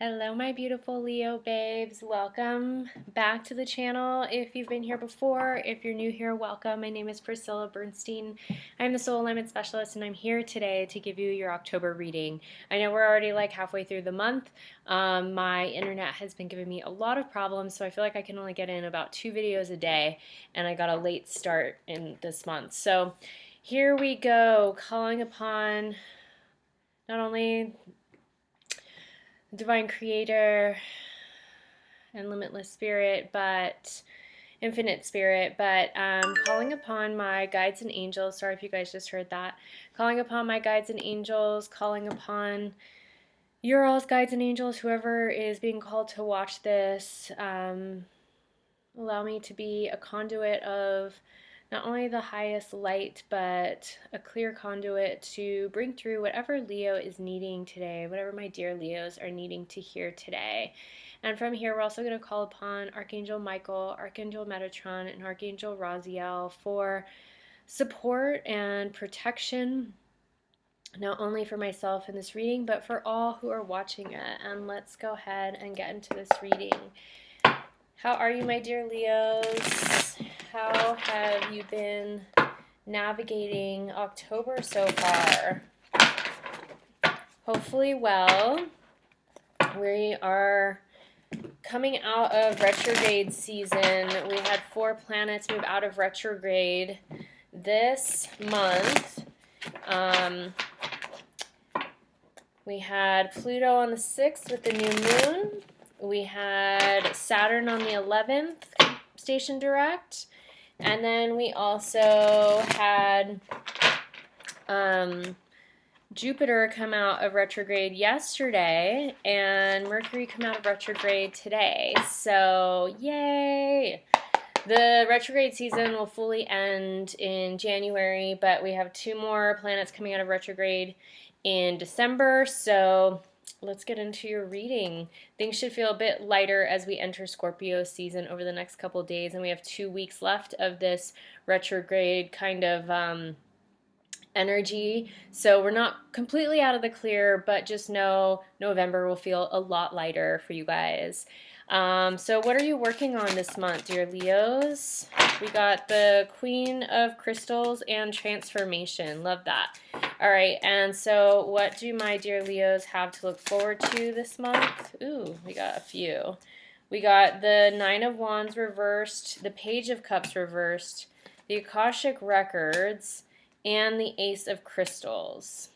Hello, my beautiful Leo babes. Welcome back to the channel. If you've been here before, if you're new here, welcome. My name is Priscilla Bernstein. I'm the Soul Alignment Specialist, and I'm here today to give you your October reading. I know we're already like halfway through the month. My internet has been giving me a lot of problems, so I feel like I can only get in about 2 videos a day, and I got a late start in this month. So here we go, calling upon not only Divine Creator and Limitless Spirit, but Infinite Spirit, but calling upon my guides and angels. Sorry if you guys just heard that. Calling upon my guides and angels, calling upon your all's guides and angels, whoever is being called to watch this. Allow me to be a conduit of not only the highest light, but a clear conduit to bring through whatever Leo is needing today, whatever my dear Leos are needing to hear today. And from here, we're also going to call upon Archangel Michael, Archangel Metatron, and Archangel Raziel for support and protection, not only for myself in this reading, but for all who are watching it. And let's go ahead and get into this reading. How are you, my dear Leos? How have you been navigating October so far? Hopefully well. We are coming out of retrograde season. We had 4 planets move out of retrograde this month. We had Pluto on the 6th with the new moon. We had Saturn on the 11th, station direct. And then we also had Jupiter come out of retrograde yesterday and Mercury come out of retrograde today. So, yay! The retrograde season will fully end in January, but we have 2 more planets coming out of retrograde in December. So let's get into your reading. Things should feel a bit lighter as we enter Scorpio season over the next couple days, and we have 2 weeks left of this retrograde kind of energy. So we're not completely out of the clear, but just know November will feel a lot lighter for you guys. So what are you working on this month, dear Leos? We got the Queen of Crystals and Transformation. Love that. All right, and so what do my dear Leos have to look forward to this month? Ooh, we got a few. We got the 9 of Wands reversed, the Page of Cups reversed, the Akashic Records, and the Ace of Crystals,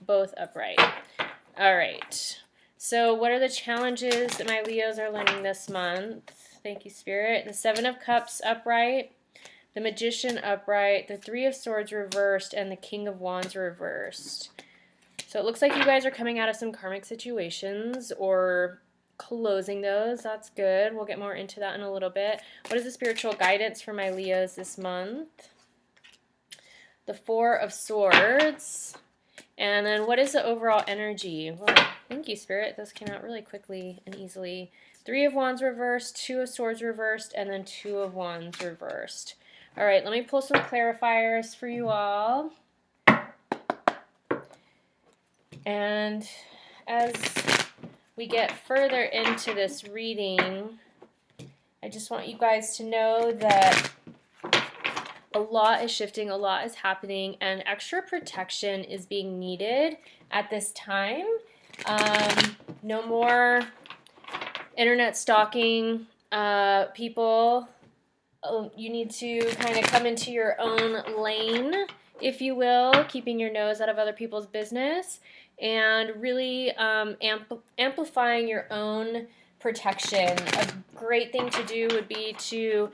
both upright. All right. So what are the challenges that my Leos are learning this month? Thank you, Spirit. The 7 of Cups upright, the Magician upright, the 3 of Swords reversed, and the King of Wands reversed. So it looks like you guys are coming out of some karmic situations or closing those. That's good. We'll get more into that in a little bit. What is the spiritual guidance for my Leos this month? The 4 of Swords. And then what is the overall energy? Well, thank you, Spirit. Those came out really quickly and easily. 3 of Wands reversed, 2 of Swords reversed, and then 2 of Wands reversed. All right, let me pull some clarifiers for you all. And as we get further into this reading, I just want you guys to know that a lot is shifting, a lot is happening, and extra protection is being needed at this time. No more internet stalking people. You need to kind of come into your own lane, if you will, keeping your nose out of other people's business, and really amplifying your own protection. A great thing to do would be to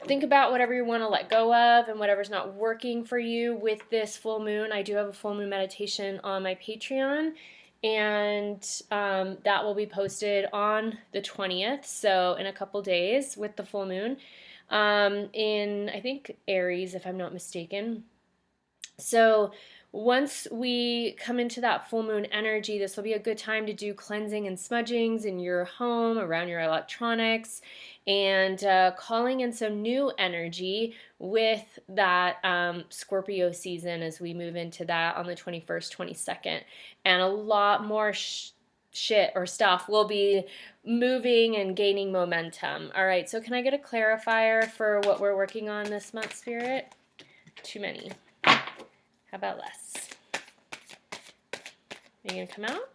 think about whatever you want to let go of and whatever's not working for you with this full moon. I do have a full moon meditation on my Patreon, and that will be posted on the 20th, so in a couple days with the full moon, in, I think, Aries, if I'm not mistaken. So once we come into that full moon energy, this will be a good time to do cleansing and smudgings in your home, around your electronics, and calling in some new energy with that Scorpio season as we move into that on the 21st, 22nd. And a lot more shit or stuff will be moving and gaining momentum. All right, so can I get a clarifier for what we're working on this month, Spirit? Too many. How about less? Are you going to come out?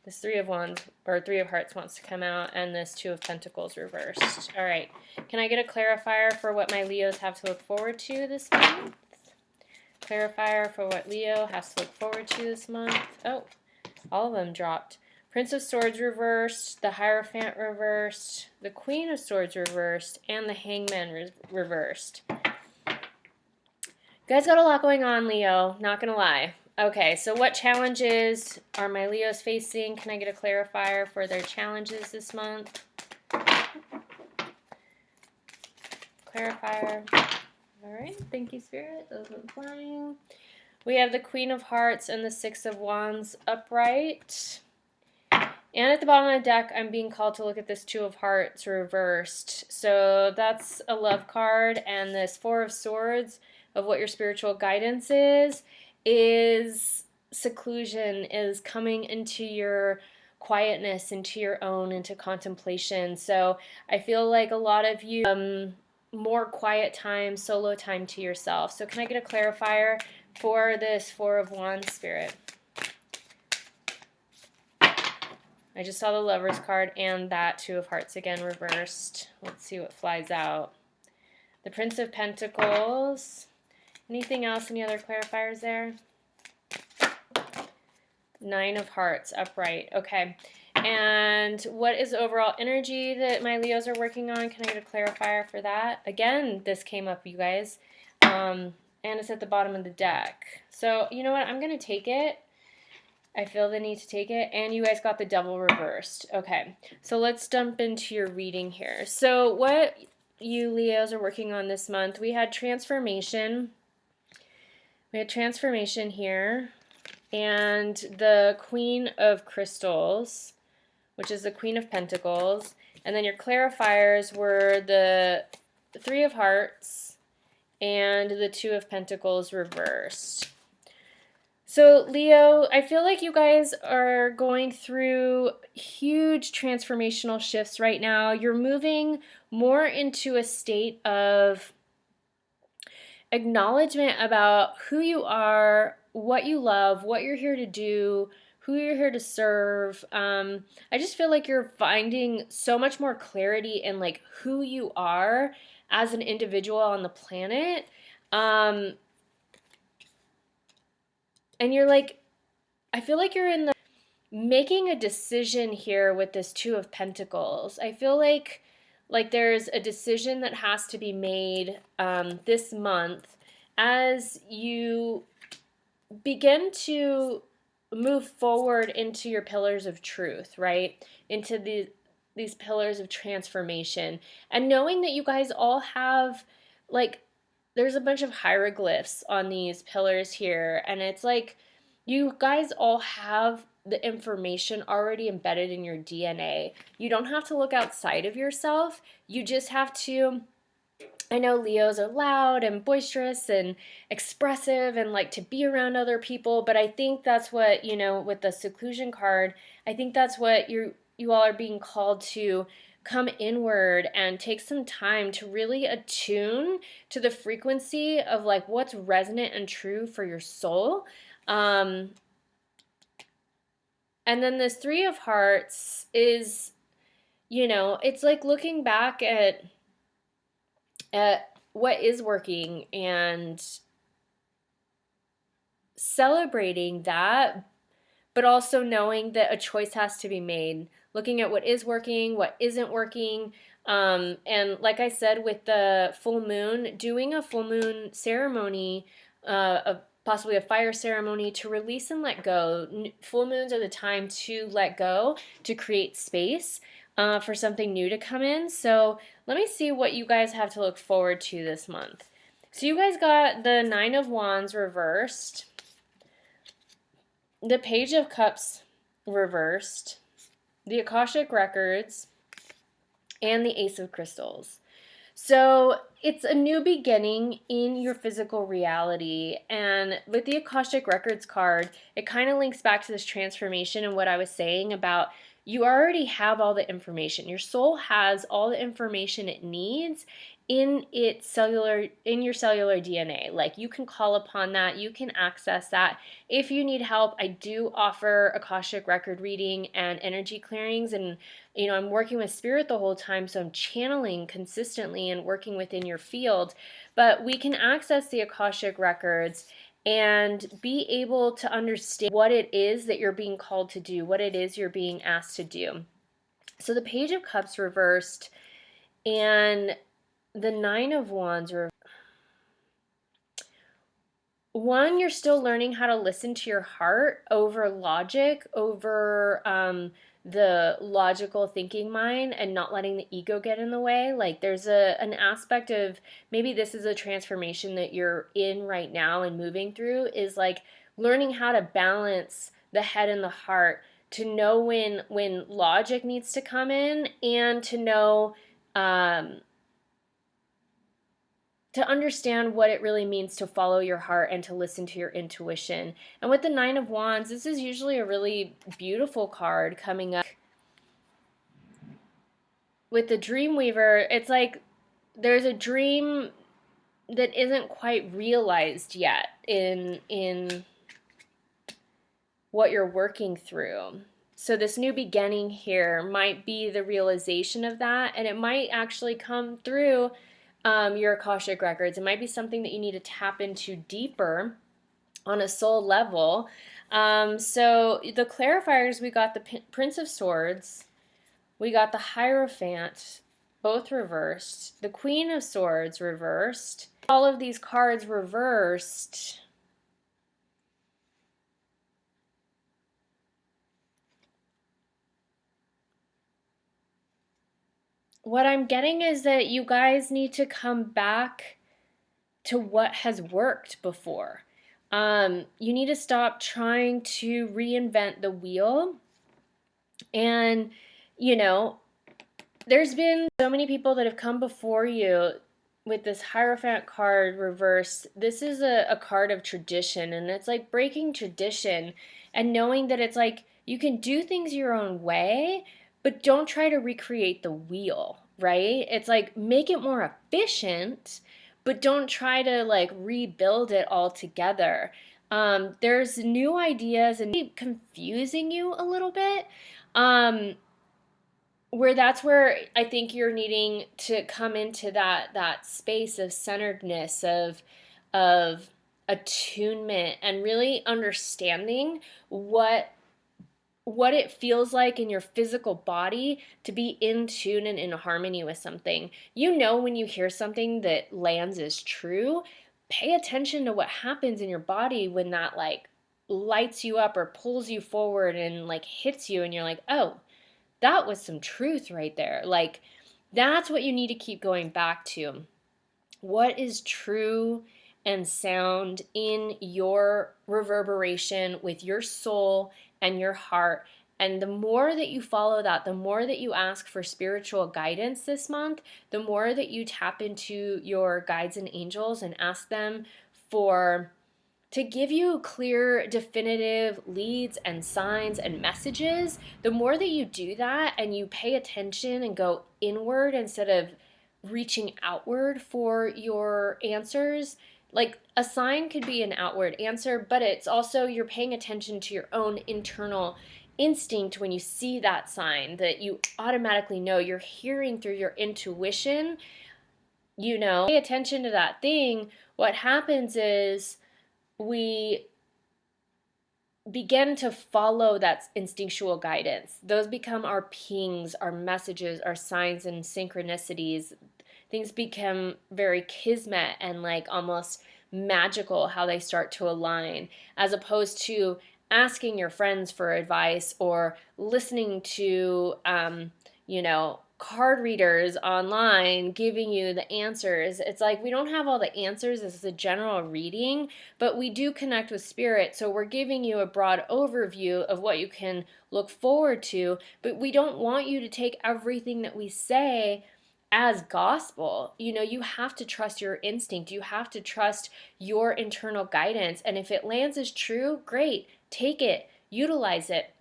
This Three of Wands, or Three of Hearts wants to come out, and this Two of Pentacles reversed. All right. Can I get a clarifier for what my Leos have to look forward to this month? Clarifier for what Leo has to look forward to this month. Oh, all of them dropped. Prince of Swords reversed, the Hierophant reversed, the Queen of Swords reversed, and the Hangman reversed. You guys got a lot going on, Leo. Not going to lie. Okay, so what challenges are my Leos facing? Can I get a clarifier for their challenges this month? Clarifier. All right, thank you, Spirit. Those went flying. We have the Queen of Hearts and the Six of Wands upright. And at the bottom of the deck, I'm being called to look at this Two of Hearts reversed. So that's a love card, and this Four of Swords of what your spiritual guidance is seclusion, is coming into your quietness, into your own, into contemplation. So I feel like a lot of you, more quiet time, solo time to yourself. So can I get a clarifier for this Four of Wands, Spirit? I just saw the Lover's card and that Two of Hearts again reversed. Let's see what flies out. The Prince of Pentacles. Anything else? Any other clarifiers there? Nine of Hearts upright. Okay. And what is overall energy that my Leos are working on? Can I get a clarifier for that? Again, this came up, you guys. And it's at the bottom of the deck. So, you know what? I'm going to take it. I feel the need to take it. And you guys got the Devil reversed. Okay. So let's jump into your reading here. So what you Leos are working on this month, we had transformation. We had transformation here. And the Queen of Crystals, which is the Queen of Pentacles. And then your clarifiers were the Three of Hearts and the Two of Pentacles reversed. So Leo, I feel like you guys are going through huge transformational shifts right now. You're moving more into a state of acknowledgement about who you are, what you love, what you're here to do, who you're here to serve. I just feel like you're finding so much more clarity in like who you are as an individual on the planet. And you're like, I feel like you're in the making a decision here with this Two of Pentacles. I feel like there's a decision that has to be made this month as you begin to move forward into your pillars of truth, right? Into these pillars of transformation. And knowing that you guys all have, like, there's a bunch of hieroglyphs on these pillars here. And it's like, you guys all have the information already embedded in your DNA. You don't have to look outside of yourself. You just have to, I know Leos are loud and boisterous and expressive and like to be around other people, but I think that's what, you know, with the seclusion card, I think that's what you all are being called to come inward and take some time to really attune to the frequency of like what's resonant and true for your soul. And then this Three of Hearts is, you know, it's like looking back at what is working and celebrating that, but also knowing that a choice has to be made, looking at what is working, what isn't working. And like I said, with the full moon, doing a full moon ceremony, possibly a fire ceremony to release and let go. Full moons are the time to let go, to create space for something new to come in. So let me see what you guys have to look forward to this month. So you guys got the Nine of Wands reversed, the Page of Cups reversed, the Akashic Records, and the Ace of Crystals. So it's a new beginning in your physical reality. And with the Akashic Records card, it kind of links back to this transformation and what I was saying about you already have all the information. Your soul has all the information it needs in your cellular DNA. Like, you can call upon that, you can access that. If you need help, I do offer Akashic record reading and energy clearings, and I'm working with spirit the whole time, so I'm channeling consistently and working within your field. But we can access the Akashic records and be able to understand what it is that you're being called to do, what it is you're being asked to do. So the Page of Cups reversed and the Nine of Wands reversed. One, you're still learning how to listen to your heart over logic, over the logical thinking mind, and not letting the ego get in the way. Like, there's an aspect of, maybe this is a transformation that you're in right now and moving through, is like learning how to balance the head and the heart, to know when logic needs to come in, and to know to understand what it really means to follow your heart and to listen to your intuition. And with the Nine of Wands, this is usually a really beautiful card coming up. With the Dreamweaver, it's like there's a dream that isn't quite realized yet in what you're working through. So this new beginning here might be the realization of that, and it might actually come through your Akashic records. It might be something that you need to tap into deeper on a soul level. So the clarifiers, we got the Prince of Swords, we got the Hierophant, both reversed, the Queen of Swords reversed, all of these cards reversed. What I'm getting is that you guys need to come back to what has worked before. You need to stop trying to reinvent the wheel. And, there's been so many people that have come before you with this Hierophant card reversed. This is a card of tradition, and it's like breaking tradition and knowing that it's like you can do things your own way, but don't try to recreate the wheel, right? It's like make it more efficient, but don't try to like rebuild it all together. There's new ideas and confusing you a little bit. Where that's where I think you're needing to come into that space of centeredness, of attunement, and really understanding what it feels like in your physical body to be in tune and in harmony with something. When you hear something that lands as true, pay attention to what happens in your body when that like lights you up or pulls you forward and like hits you, and you're like, oh, that was some truth right there. Like, that's what you need to keep going back to. What is true and sound in your reverberation with your soul and your heart? And the more that you follow that, the more that you ask for spiritual guidance this month, the more that you tap into your guides and angels and ask them to give you clear, definitive leads and signs and messages. The more that you do that and you pay attention and go inward instead of reaching outward for your answers, like a sign could be an outward answer, but it's also you're paying attention to your own internal instinct when you see that sign that you automatically know. You're hearing through your intuition, pay attention to that thing. What happens is we begin to follow that instinctual guidance. Those become our pings, our messages, our signs and synchronicities. Things become very kismet and like almost magical how they start to align, as opposed to asking your friends for advice or listening to card readers online giving you the answers. It's like we don't have all the answers as a general reading, but we do connect with spirit. So we're giving you a broad overview of what you can look forward to, but we don't want you to take everything that we say as gospel. You know, you have to trust your instinct. You have to trust your internal guidance. And if it lands as true, great. Take it, utilize it.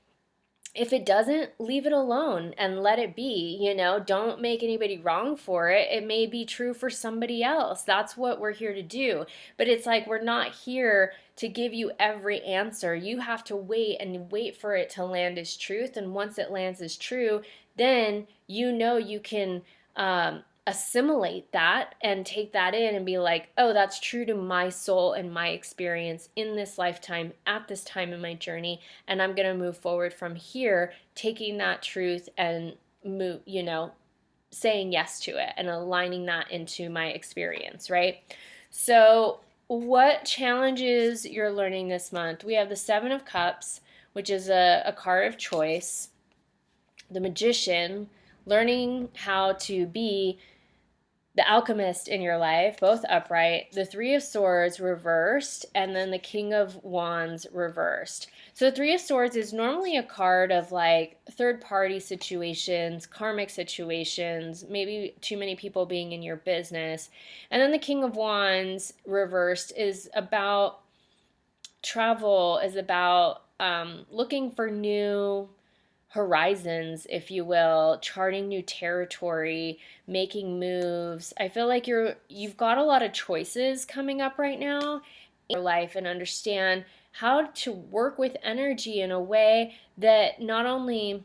If it doesn't, leave it alone and let it be. You know, don't make anybody wrong for it. It may be true for somebody else. That's what we're here to do. But it's like we're not here to give you every answer. You have to wait and wait for it to land as truth. And once it lands as true, then you know you can assimilate that and take that in and be like, oh, that's true to my soul and my experience in this lifetime at this time in my journey, and I'm going to move forward from here, taking that truth and move, you know, saying yes to it and aligning that into my experience, right? So what challenges you're learning this month? We have the Seven of Cups, which is a card of choice. The Magician, learning how to be the Alchemist in your life, both upright, the Three of Swords reversed, and then the King of Wands reversed. So the Three of Swords is normally a card of like third-party situations, karmic situations, maybe too many people being in your business. And then the King of Wands reversed is about travel, is about looking for new horizons, if you will, charting new territory, making moves. I feel like you've got a lot of choices coming up right now in your life, and understand how to work with energy in a way that not only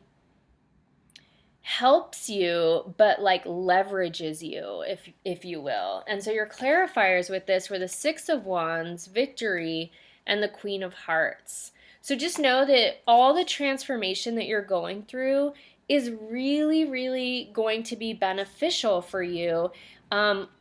helps you but like leverages you, if you will. And so your clarifiers with this were the Six of Wands, Victory, and the Queen of Hearts. So just know that all the transformation that you're going through is really, really going to be beneficial for you.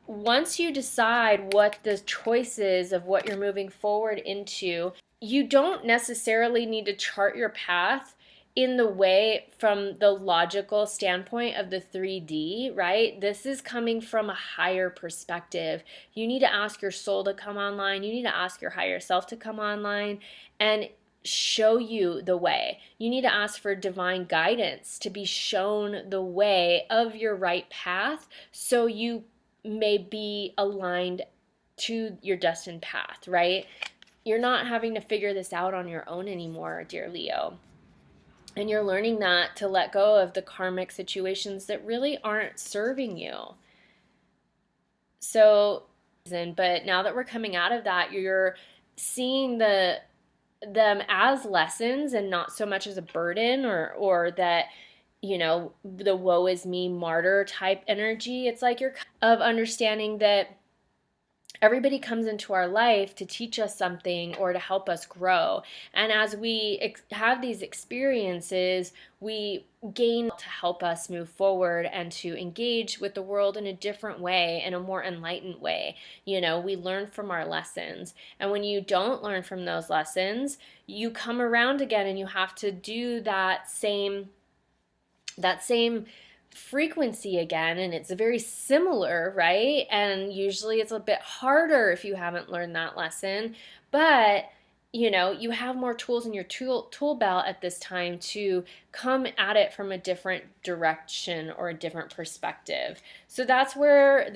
Once you decide what the choice is of what you're moving forward into, you don't necessarily need to chart your path in the way from the logical standpoint of the 3D, right? This is coming from a higher perspective. You need to ask your soul to come online. You need to ask your higher self to come online and show you the way. You need to ask for divine guidance to be shown the way of your right path, so you may be aligned to your destined path, right? You're not having to figure this out on your own anymore, dear Leo. And you're learning that to let go of the karmic situations that really aren't serving you. So, but now that we're coming out of that, you're seeing them as lessons and not so much as a burden, or that, you know, the woe is me martyr type energy. It's like you're of understanding that everybody comes into our life to teach us something or to help us grow. And as we have these experiences, we gain to help us move forward and to engage with the world in a different way, in a more enlightened way. You know, we learn from our lessons. And when you don't learn from those lessons, you come around again and you have to do that same frequency again, and it's very similar, right? And usually it's a bit harder if you haven't learned that lesson, but you know, you have more tools in your tool belt at this time to come at it from a different direction or a different perspective. So that's where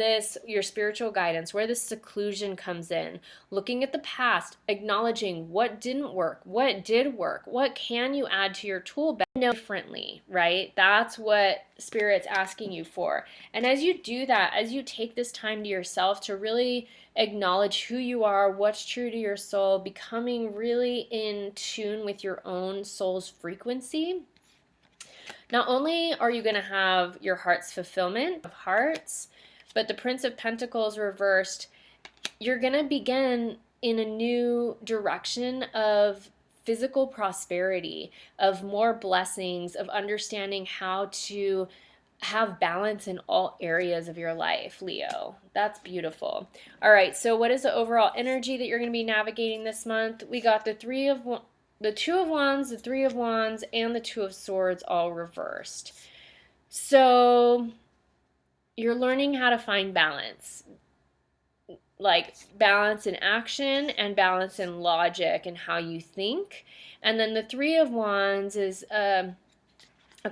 your spiritual guidance, where this seclusion comes in, looking at the past, acknowledging what didn't work, what did work, what can you add to your tool belt differently, right? That's what Spirit's asking you for. And as you do that, as you take this time to yourself to really acknowledge who you are, what's true to your soul, becoming really in tune with your own soul's frequency, not only are you going to have your heart's fulfillment of hearts, but the Prince of Pentacles reversed, you're going to begin in a new direction of physical prosperity, of more blessings, of understanding how to have balance in all areas of your life, Leo. That's beautiful. All right, so what is the overall energy that you're going to be navigating this month? We got the Two of Wands, the Three of Wands, and the Two of Swords all reversed. So you're learning how to find balance, like balance in action and balance in logic and how you think. And then the Three of Wands is a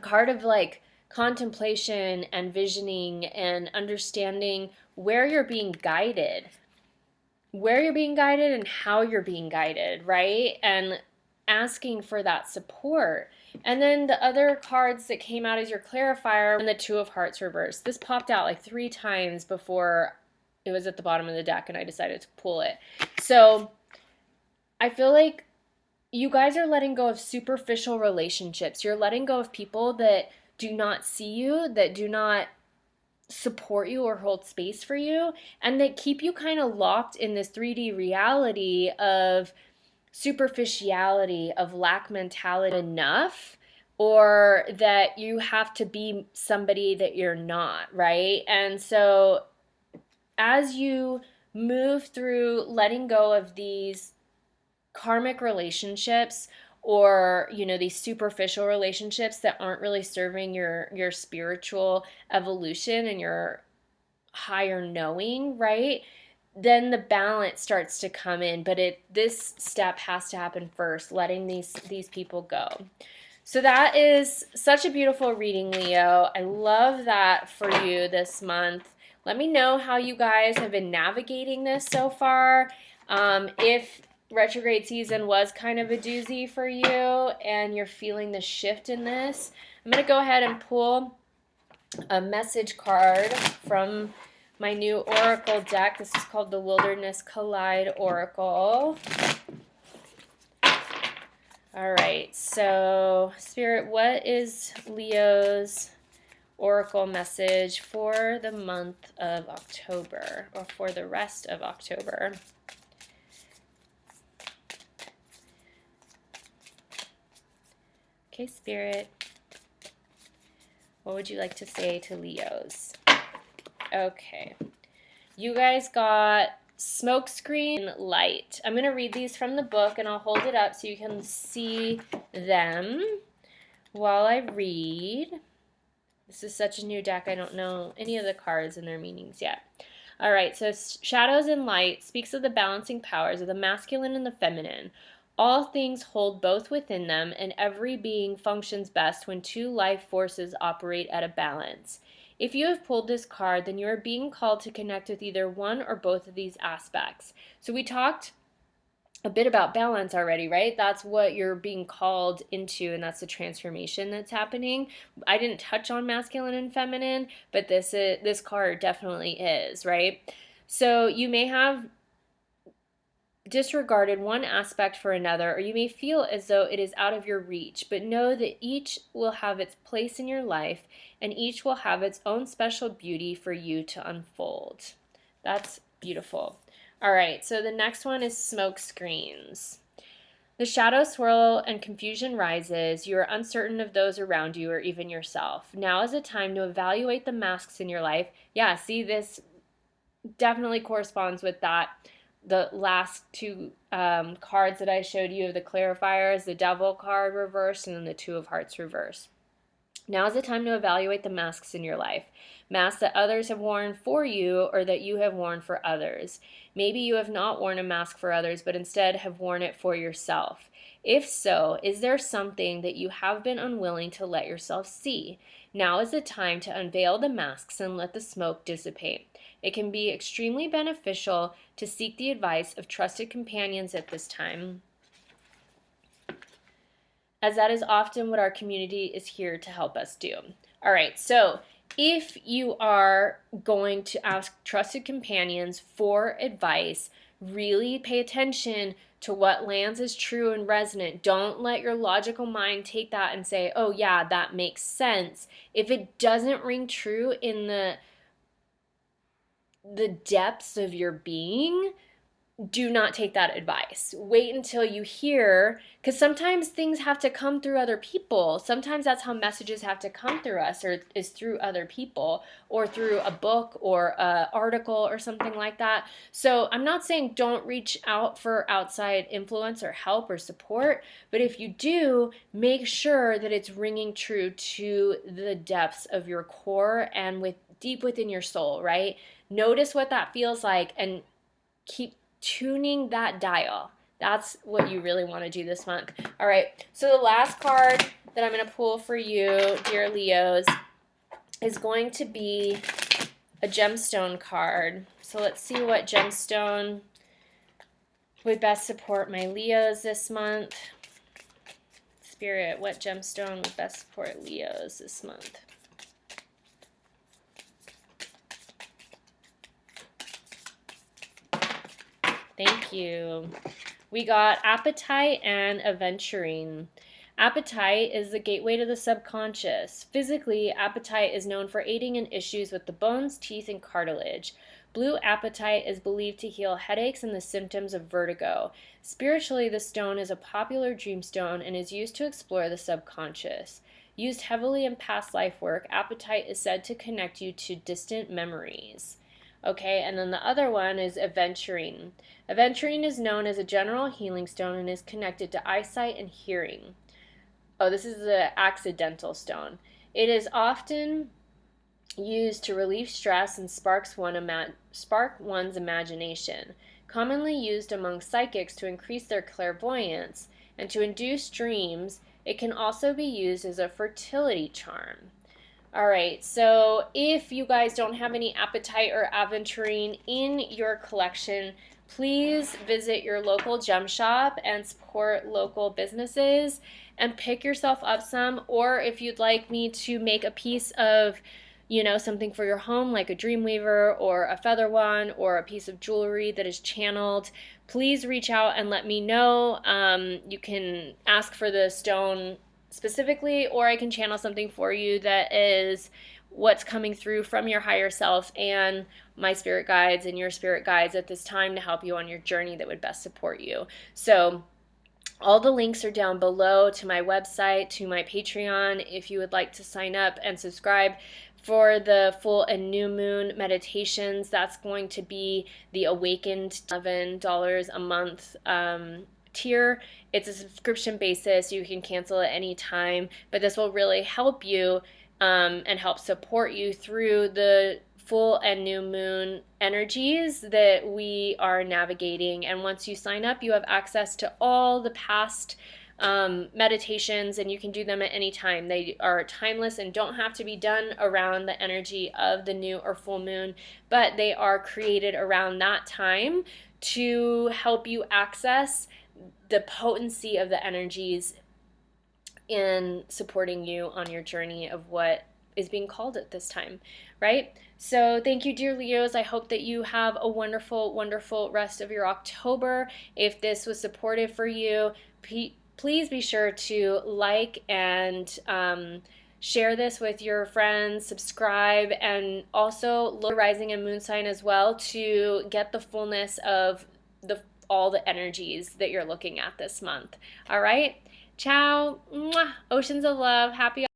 card of like contemplation and visioning and understanding where you're being guided, and how you're being guided, right? And asking for that support. And then the other cards that came out as your clarifier and the Two of Hearts reversed. This popped out like 3 times before it was at the bottom of the deck and I decided to pull it. So I feel like you guys are letting go of superficial relationships. You're letting go of people that do not see you, that do not support you or hold space for you, and that keep you kind of locked in this 3D reality of superficiality, of lack mentality enough, or that you have to be somebody that you're not, right? And so as you move through letting go of these karmic relationships, or these superficial relationships that aren't really serving your spiritual evolution and your higher knowing, right? Then the balance starts to come in, but this step has to happen first, letting these people go. So that is such a beautiful reading, Leo. I love that for you this month. Let me know how you guys have been navigating this so far. If retrograde season was kind of a doozy for you and you're feeling the shift in this, I'm going to go ahead and pull a message card from my new oracle deck. This is called the Wilderness Collide Oracle. All right, so Spirit, what is Leo's oracle message for the month of October, or for the rest of October? Okay, Spirit, what would you like to say to Leos? Okay, you guys got smokescreen light. I'm going to read these from the book and I'll hold it up so you can see them while I read. This is such a new deck, I don't know any of the cards and their meanings yet. All right, so Shadows and Light speaks of the balancing powers of the masculine and the feminine. All things hold both within them, and every being functions best when two life forces operate at a balance. If you have pulled this card, then you are being called to connect with either one or both of these aspects. So we talked a bit about balance already, right? That's what you're being called into, and that's the transformation that's happening. I didn't touch on masculine and feminine, but this card definitely is, right? So you may have disregarded one aspect for another, or you may feel as though it is out of your reach, but know that each will have its place in your life, and each will have its own special beauty for you to unfold. That's beautiful. All right, so the next one is smoke screens. The shadows swirl and confusion rises. You are uncertain of those around you or even yourself. Now is a time to evaluate the masks in your life. Yeah, see, this definitely corresponds with that. The last two cards that I showed you of the clarifiers, the Devil card reversed and then the Two of Hearts reversed. Now is the time to evaluate the masks in your life. Masks that others have worn for you or that you have worn for others. Maybe you have not worn a mask for others, but instead have worn it for yourself. If so, is there something that you have been unwilling to let yourself see? Now is the time to unveil the masks and let the smoke dissipate. It can be extremely beneficial to seek the advice of trusted companions at this time, as that is often what our community is here to help us do. All right, so if you are going to ask trusted companions for advice, really pay attention to what lands as true and resonant. Don't let your logical mind take that and say, oh yeah, that makes sense. If it doesn't ring true in the depths of your being, do not take that advice. Wait until you hear, because sometimes things have to come through other people. Sometimes that's how messages have to come through us, or is through other people, or through a book or an article or something like that. So I'm not saying don't reach out for outside influence or help or support, but if you do, make sure that it's ringing true to the depths of your core and with deep within your soul, right? Notice what that feels like and keep tuning that dial. That's what you really want to do this month. All right, so the last card that I'm going to pull for you, dear Leos, is going to be a gemstone card. So let's see what gemstone would best support my Leos this month. Spirit, what gemstone would best support Leos this month? Thank you. We got appetite and aventurine. Appetite is the gateway to the subconscious. Physically, appetite is known for aiding in issues with the bones, teeth, and cartilage. Blue appetite is believed to heal headaches and the symptoms of vertigo. Spiritually, the stone is a popular dream stone and is used to explore the subconscious. Used heavily in past life work, appetite is said to connect you to distant memories. Okay, and then the other one is aventurine. Aventurine is known as a general healing stone and is connected to eyesight and hearing. Oh, this is the accidental stone. It is often used to relieve stress and spark one's imagination. Commonly used among psychics to increase their clairvoyance and to induce dreams, it can also be used as a fertility charm. All right, so if you guys don't have any appetite or aventurine in your collection, please visit your local gem shop and support local businesses and pick yourself up some. Or if you'd like me to make a piece of, something for your home, like a dreamweaver or a feather one or a piece of jewelry that is channeled, please reach out and let me know. You can ask for the stone specifically, or I can channel something for you that is what's coming through from your higher self and my spirit guides and your spirit guides at this time to help you on your journey that would best support you. So all the links are down below to my website, to my Patreon, if you would like to sign up and subscribe for the full and new moon meditations. That's going to be the Awakened $11 a month tier. It's a subscription basis. You can cancel at any time, but this will really help you and help support you through the full and new moon energies that we are navigating. And once you sign up, you have access to all the past meditations, and you can do them at any time. They are timeless and don't have to be done around the energy of the new or full moon, but they are created around that time to help you access the potency of the energies in supporting you on your journey of what is being called at this time, right? So thank you, dear Leos. I hope that you have a wonderful, wonderful rest of your October. If this was supportive for you, please be sure to like and share this with your friends, subscribe, and also look at rising and moon sign as well to get the fullness of all the energies that you're looking at this month. All right? Ciao. Mwah. Oceans of love. Happy